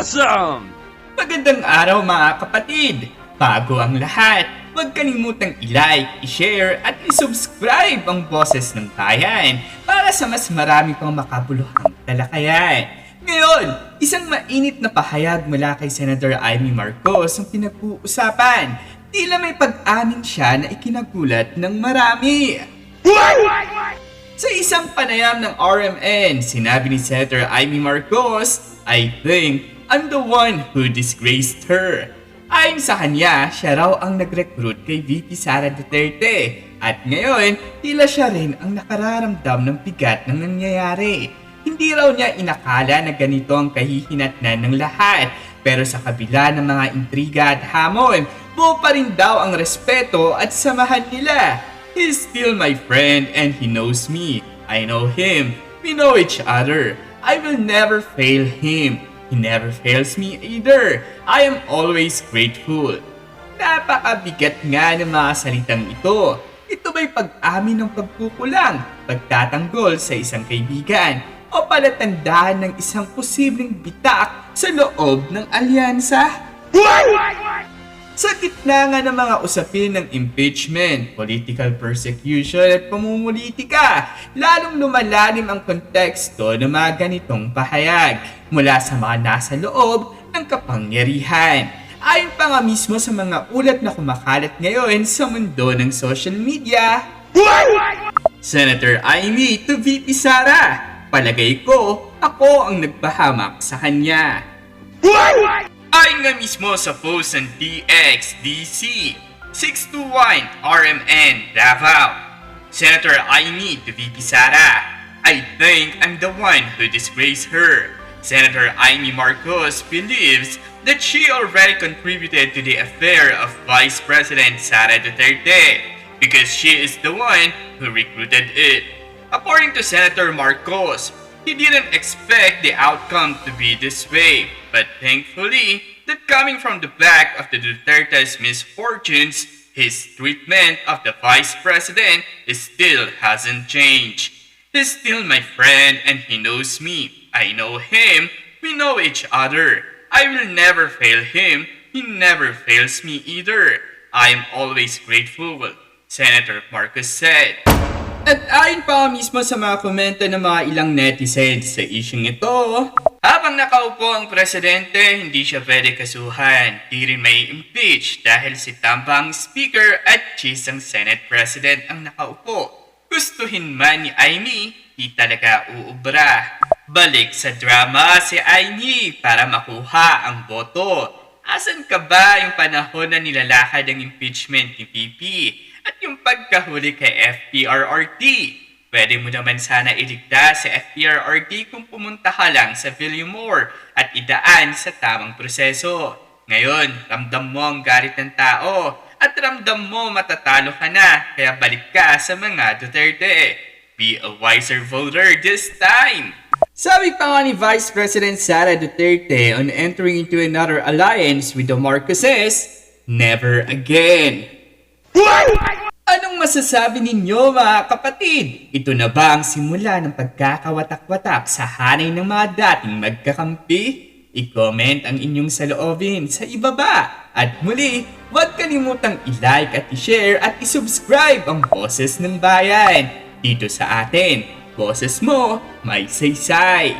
Awesome! Magandang araw mga kapatid! Bago ang lahat, huwag kalimutang i-like, i-share at i-subscribe ang Boses ng Bayan para sa mas marami pang makabuluhang talakayan. Ngayon, isang mainit na pahayag mula kay Senator Amy Marcos ang pinag-uusapan. Tila may pag-amin siya na ikinagulat ng marami. Sa isang panayam ng RMN, sinabi ni Senator Amy Marcos, "I think I'm the one who disgraced her." Ayon sa kanya, siya raw ang nag-recruit kay VP Sara Duterte at ngayon, tila siya rin ang nakararamdam ng bigat ng nangyayari. Hindi raw niya inakala na ganito ang kahihinatnan ng lahat, pero sa kabila ng mga intriga at hamon, buo pa rin daw ang respeto at samahan nila. He's still my friend and he knows me. I know him. We know each other. I will never fail him. He never fails me either. I am always grateful. Napakabigat nga ng mga salitang ito. Ito ba'y pag-amin ng pagkukulang, pagtatanggol sa isang kaibigan, o palatandaan ng isang posibleng bitak sa loob ng alyansa? Sa gitna nga ng mga usapin ng impeachment, political persecution at pamumulitika, lalong lumalalim ang konteksto ng mga ganitong pahayag mula sa mga nasa loob ng kapangyarihan. Ayon pa nga mismo sa mga ulat na kumakalat ngayon sa mundo ng social media, Senator Amy to VP Sara, palagay ko, ako ang nagpahamak sa kanya. Ayon nga mismo sa post ng DXDC 621 RMN Davao, Senator Amy to VP Sara, "I think I'm the one who disgraced her." Senator Amy Marcos believes that she already contributed to the affair of Vice President Sara Duterte because she is the one who recruited it. According to Senator Marcos, he didn't expect the outcome to be this way, but thankfully, that coming from the back of the Duterte's misfortunes, his treatment of the Vice President still hasn't changed. He's still my friend and he knows me. I know him. We know each other. I will never fail him. He never fails me either. I am always grateful, Senator Marcos said. At ayon pa mismo sa mga komento ng mga ilang netizens sa isyung ito, habang nakaupo ang presidente, hindi siya pwede kasuhan. Di rin may impeach dahil si tambang speaker at chisang Senate President ang nakaupo. Gustuhin man ni Amy, di talaga uubra. Balik sa drama si Amy para makuha ang boto. Asan ka ba yung panahon na nilalakad ang impeachment ni VP? At yung pagkahuli kay FPRRD, pwede mo naman sana iligtas si FPRRD kung pumunta ka lang sa Villamor at idaan sa tamang proseso. Ngayon, ramdam mo ang galit ng tao at ramdam mo matatalo ka na, kaya balik ka sa mga Duterte. Be a wiser voter this time! Sabi pa nga ni Vice President Sara Duterte on entering into another alliance with the Marcoses, "Never again." Anong masasabi ninyo mga kapatid? Ito na ba ang simula ng pagkakawatak-watak sa hanay ng mga dating magkakampi? I-comment ang inyong saloobin sa ibaba. At muli, huwag kalimutang i-like at i-share at i-subscribe ang Boses ng Bayan. Dito sa atin, boses mo, may saysay.